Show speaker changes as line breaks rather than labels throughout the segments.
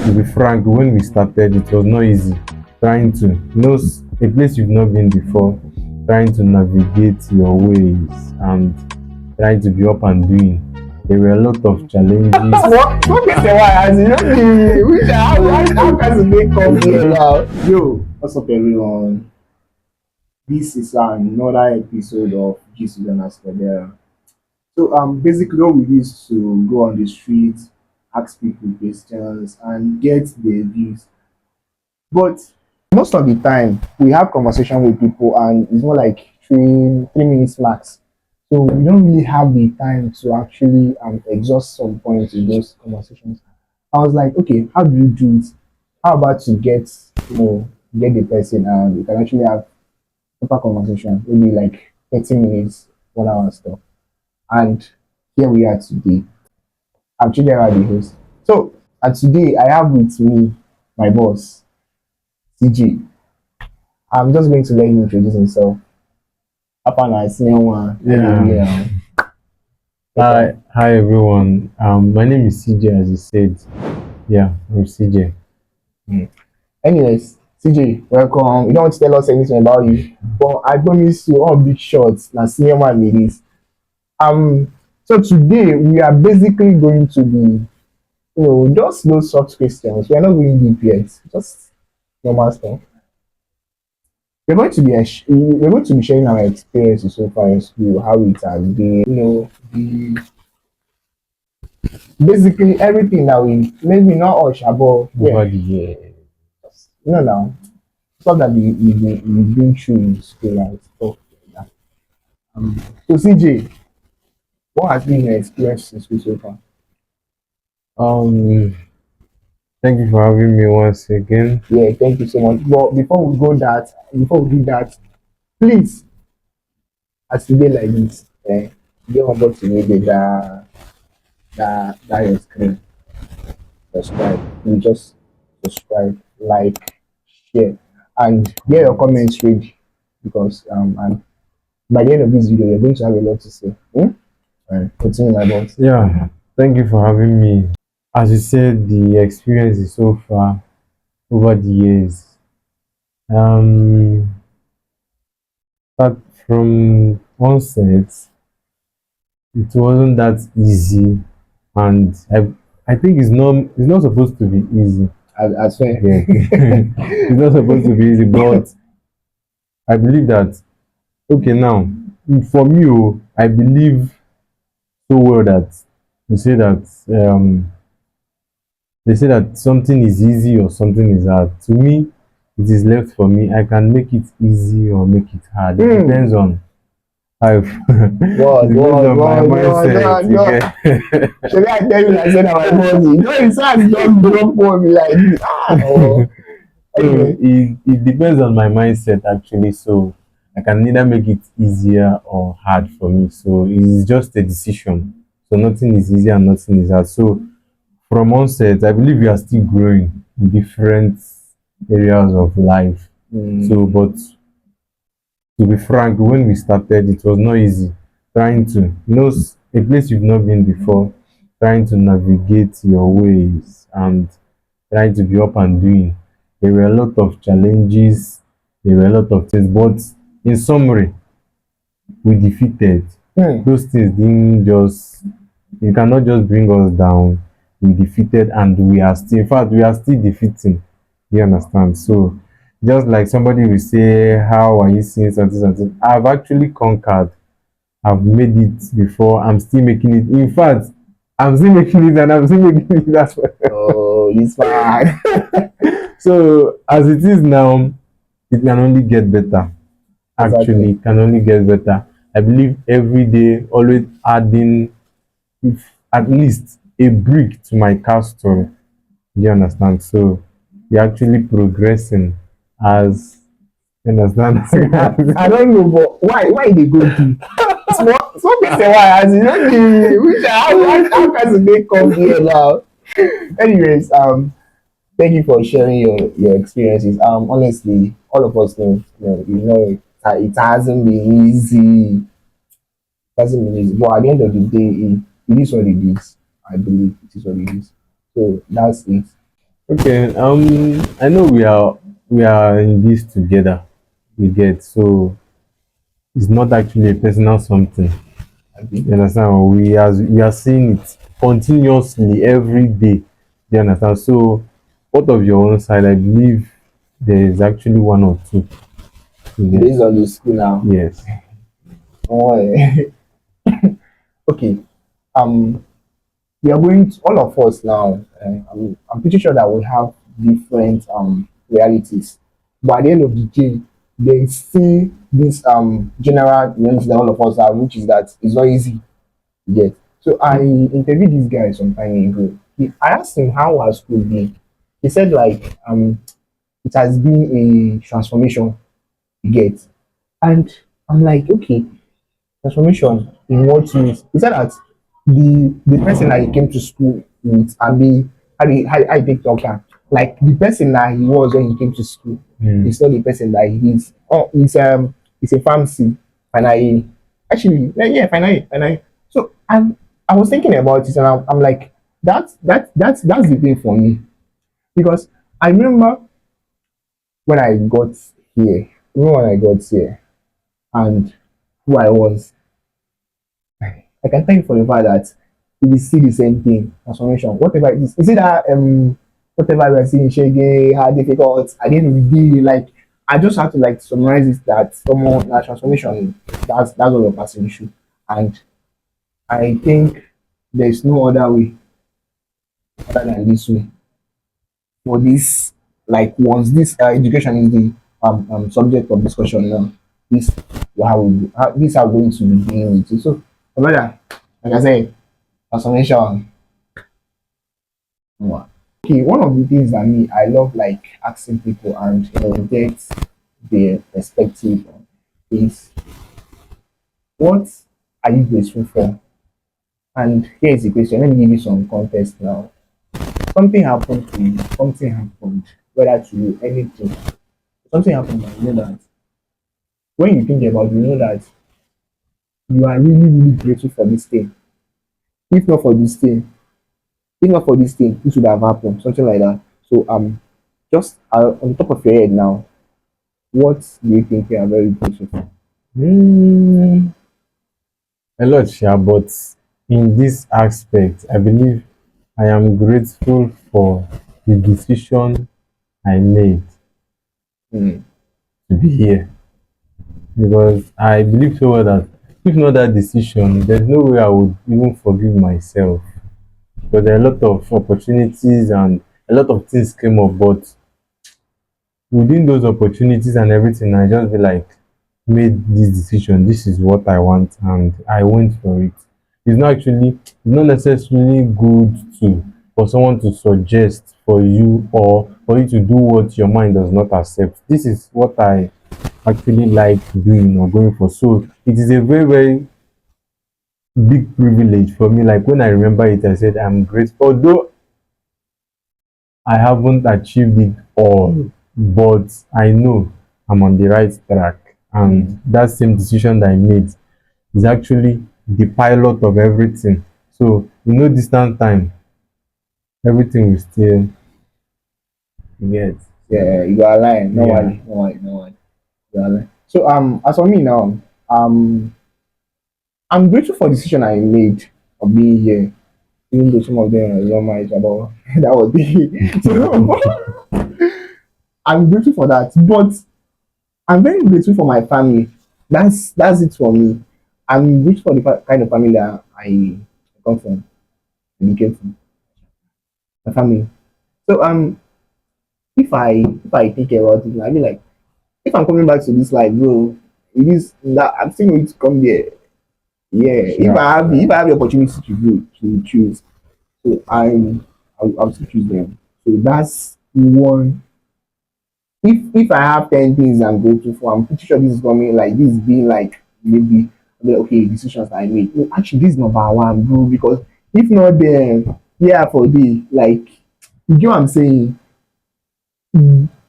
to be frank, when we started, it was not easy. Trying to, a place you've not been before, trying to navigate your ways and trying to be up and doing. There were a lot of challenges.
What is the why? As you know, how can they come here now? Yo, what's up, everyone? This is another episode of Jesus and Ascadera. So, basically, what we do is to go on the street, ask people questions, and get their views. But most of the time, we have conversation with people, and it's more like 3 minutes max. So we don't really have the time to actually exhaust some points in those conversations. I was like, okay, how do you do it? How about to get get the person and you can actually have proper conversation, maybe like 30 minutes, 1 hour stuff. And here we are today. I'm Chidera, the host. So and today I have with me my boss, CJ. I'm just going to let him introduce himself. Papa na senior one.
Yeah. Hi everyone. My name is CJ, as you said. Yeah, I'm CJ.
Anyways, CJ, welcome. You don't want to tell us anything about you, but I promise you all big shots. Now, senior man ladies. So today we are basically going to be, just those soft questions. We are not going deep yet, just normal stuff. We're going to be sharing our experiences so far in school, how it has been, basically everything that we maybe not all about
Over the years.
now stuff that we've been through in school and stuff like that. So CJ, what has been your experience in school so far?
Um, Thank you for having me once again.
Yeah, thank you so much. But before we do that, please, as today like this, get on board to me that your screen. Subscribe. You just subscribe, like, share, and get your comments ready because and by the end of this video, you're going to have a lot to say. Alright, continue my boss.
Yeah, thank you for having me. As you said, the experience is so far over the years. Um, but from onset, it wasn't that easy, and I think it's not supposed to be easy.
As well.
Yeah, it's not supposed to be easy, but I believe that okay now for me, I believe so well that you say that they say that something is easy or something is hard. To me, it is left for me. I can make it easy or make it hard. It depends on how it depends on my mindset. You get?
Should I tell you I said that my body? No, it's not just drop on me like this.
So it depends on my mindset actually. So I can neither make it easier or hard for me. So it's just a decision. So nothing is easy and nothing is hard. So from onset, I believe we are still growing in different areas of life. So, but to be frank, when we started, it was not easy. Trying to, a place you've not been before, trying to navigate your ways and trying to be up and doing. There were a lot of challenges, there were a lot of things, but in summary, we defeated. Those things didn't just, you cannot just bring us down. We defeated and we are still, in fact, we are still defeating. You understand? So, just like somebody will say, how are you seeing something, something? I've actually conquered. I've made it before. I'm still making it. In fact, I'm still making it and I'm still making it. That's what.
Oh, it's fine.
So, as it is now, it can only get better. Actually, it can only get better. I believe every day, always adding if at least a brick to my castle. Do you understand? So we're actually progressing as you understand.
I don't know, but why they go deep? Some people say why as you know how can they come here now? Anyways, thank you for sharing your experiences. Honestly, all of us it hasn't been easy. It hasn't been easy. But at the end of the day, it is what it is. I believe it is what it is. So that's it.
Okay. I know we are in this together. We get so it's not actually a personal something.
Abi?
You understand? We are seeing it continuously every day. You understand? So, what of your own side? I believe there is actually one or two. Yeah.
Based on the school now.
Yes.
Oh, okay. Um, we are going to, all of us now. I'm pretty sure that we have different realities, but at the end of the day, there is still this general reality that all of us have, which is that it's not easy to get. So I interviewed this guy some time ago. I asked him how has school been. He said like it has been a transformation you get, and I'm like okay, transformation in what ways? He said that the person that he came to school with and the how he take talk am like the person that he was when he came to school
Mm.
is not the person that he is. Oh, it's a pharmacy finally. Actually, yeah, finally. So I was thinking about it and I'm like that's the thing for me because I remember when I got here, remember when I got here and who I was. I can tell you for a fact that we will see the same thing, transformation, whatever it is. Is it that whatever we are seeing, shaggy, how difficult, at the end of the day, like I just have to like summarize it that someone that transformation, that's all of us issue. And I think there's no other way other than this way. For this, like once this education is the subject of discussion now, this this are going to be dealing with it. So, brother, like I said, transformation. Wow. Okay, one of the things that me I love like asking people and get their perspective on is what are you grateful for? And here's the question. Let me give you some context now. Something happened to you, something happened, whether to you, anything, something happened and you know that when you think about it, you know that you are really, really grateful for this thing. If not for this thing, if not for this thing, this would have happened, something like that. So just on the top of your head now, what do you think you are very grateful for?
Mm, a lot, sure, but in this aspect, I believe I am grateful for the decision I made
Hmm.
to be here because I believe so well that if not that decision, there's no way I would even forgive myself. But there are a lot of opportunities and a lot of things came up, but within those opportunities and everything, I just be like, made this decision. This is what I want, and I went for it. It's not necessarily good to for someone to suggest for you or for you to do what your mind does not accept. This is what I actually like doing or going for. So it is a very, very big privilege for me. Like when I remember it, I said I'm grateful. Although I haven't achieved it all, but I know I'm on the right track. And that same decision that I made is actually the pilot of everything. So, distant time, everything will still get.
Yeah, you are lying. No
Yeah.
worry, no worry, no worry. You are lying. So as for me now, um, I'm grateful for the decision I made of being here, even though some of them are not my about that was the so I'm grateful for that. But I'm very grateful for my family. That's it for me. I'm grateful for the kind of family that I come from, I became from, my family. So if I think about it, I mean like if I'm coming back to this life, bro, it is that I'm still going to come there. Yeah, if I have the opportunity to do to choose, so I'll still choose them. So that's one. If I have 10 things I'm grateful for, I'm pretty sure this is coming like this being like maybe I'll be like, okay, decisions I made. No, actually this is number one, bro, because if not then yeah for the like you get what I'm saying?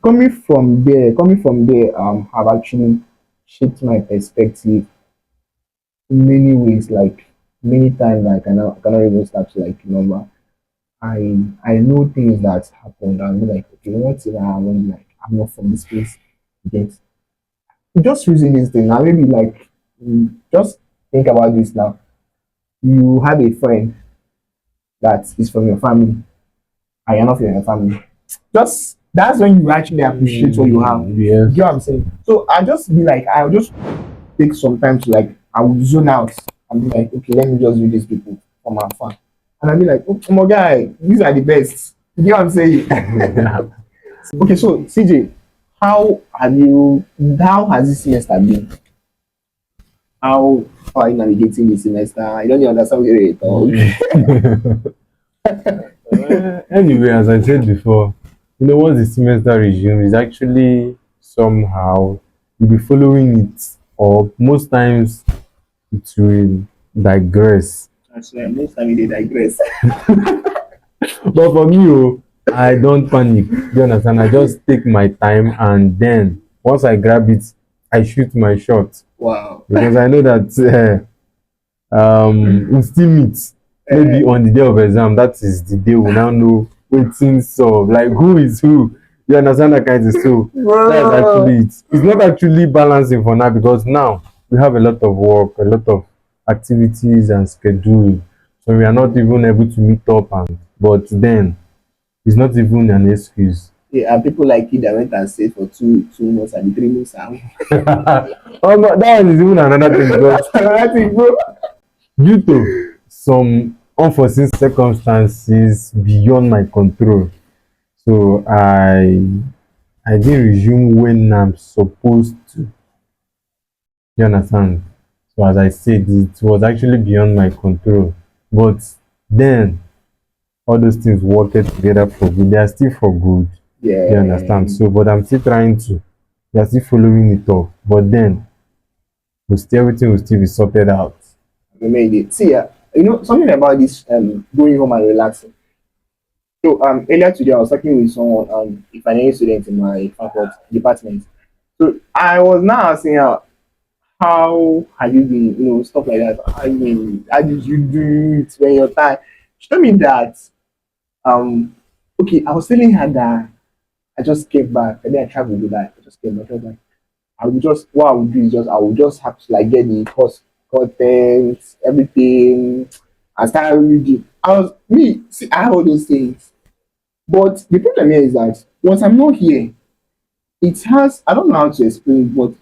Coming from there, have actually shaped my perspective in many ways, like many times I cannot even start to like remember. I know things that happened. I'll be like, okay, what if I haven't like I'm not from this place? Get just using this thing now, maybe like just think about this now. You have a friend that is from your family, and you're not from your family. Just that's when you actually appreciate what you have.
Yes.
You get what I'm saying? So I just be like, I'll just take some time to like, I will zone out and be like, okay, let me just do these people from afar. And I'll be like, oh my guy, these are the best. You get what I'm saying? Okay, so CJ, how have you, how has this semester been? How are you navigating the semester? I don't even understand what you're talking.
Anyway, as I said before, once the semester resumes, it's actually somehow you'll be following it, or most times it will digress.
I swear, most time they digress.
But for me, I don't panic. You understand? I just take my time, and then once I grab it, I shoot my shot
Wow.
because I know that we'll still meet. Maybe on the day of exam, that is the day we now know waiting so like who is who. You understand that kind of so that's actually it. It's not actually balancing for now because now we have a lot of work, a lot of activities and schedule. So we are not even able to meet up and but then it's not even an excuse.
Yeah, and people like you that went and stayed for 2 months and 3 months out.
Oh no, that one is even another thing because
Another thing, bro.
due to some unforeseen circumstances beyond my control. So I didn't resume when I'm supposed to. You understand? So as I said, it was actually beyond my control. But then all those things worked together for good. They are still for good.
Yeah.
You understand? So but I'm still trying to. They are still following it up. But then everything will still be sorted out.
We made it. See, something about this going home and relaxing. So earlier today I was talking with someone, a financial student in my faculty department. So I was now asking her, how have you been, stuff like that. I mean, how did you do it when you're tired? She told me that um okay, I was telling her that I just came back and then I traveled to Dubai. I just came back. I was like, I would just what I would do is just I would just have to like get the course content, everything, and start reading. I was me, see I have all those things. But the problem here is that once I'm not here, it has I don't know how to explain it, but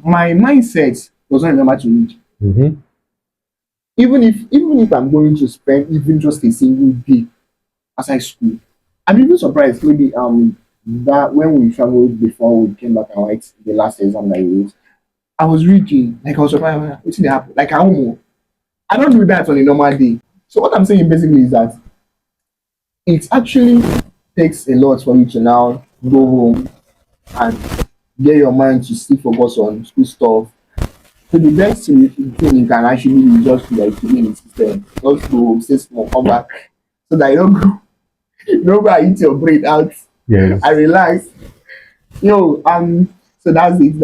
my mindset doesn't remember to read.
Mm-hmm.
Even if I'm going to spend even just a single day outside school, I'm even surprised maybe that when we traveled before we came back and write the last exam that we wrote, I was reading, like I was surprised, what did happen? Like I don't do that on a normal day. So what I'm saying basically is that it actually takes a lot for you to now go home and get your mind to still focus on school stuff. So the best thing you can actually do is just to like be in the system, just to stay small, come back, so that you don't go, you don't go and eat your brain out
Yes.
and relax. So that's it.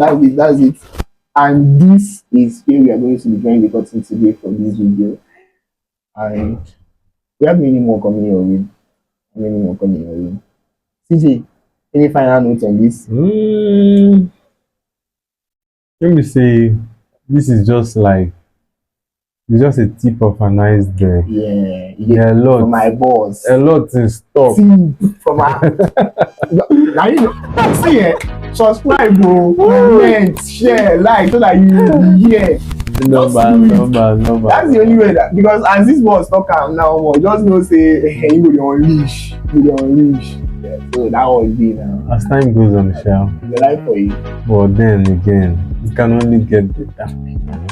And this is where we are going to be drawing the curtain today for this video. And we have many more coming your way. Many more coming your way. CJ, any final notes on this?
Let me say this is just like it's just a tip of an iceberg.
Yeah, you
There are
get
a
from my
lot,
boss.
a lot in stock.
See, from my now you know, see subscribe, bro, comment, share, like, so that you hear.
Number.
That's the only way that because as this boss talk am now, just know say you go dey unleash, Yeah, so that was be now.
As time goes on, shall.
The life for you.
But then again, it can only get better,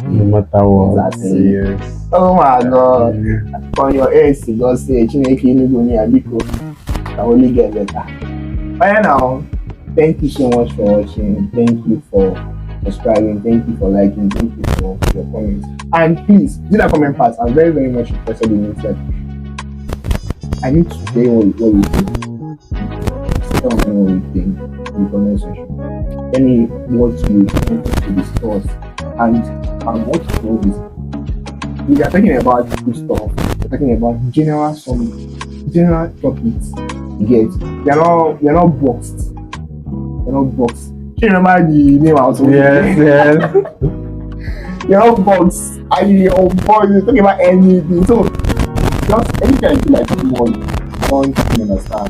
no matter what.
Exactly.
Yes.
Oh my God, on your ass, you just say Chineke Enugu ni Abiko can only get better. But now, thank you so much for watching. Thank you for subscribing. Thank you for liking. Thank you for your comments. And please do that comment part. I'm very, very much interested in it. Like, I need to hear what you think. Tell me what you think in the comment section. Tell me what you want to discuss. And what to know is we are talking about good stuff. We're talking about general something. general topics. You get, you're not boxed. You're not boxed. Do you remember the name I was talking
Yes, yes.
You're not boxed. And you're boxed. You're talking about anything. So just anytime you feel like someone don't understand,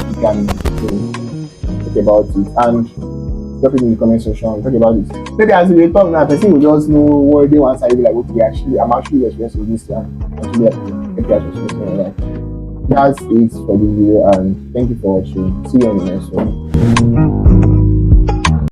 you can talk about it and drop it in the comment section. Talk about it. Maybe as we talk now, person will just know what they want to say. Be like, okay, actually, I'm actually experiencing this and actually experiencing like that's it for the video and thank you for watching. See you on the next one.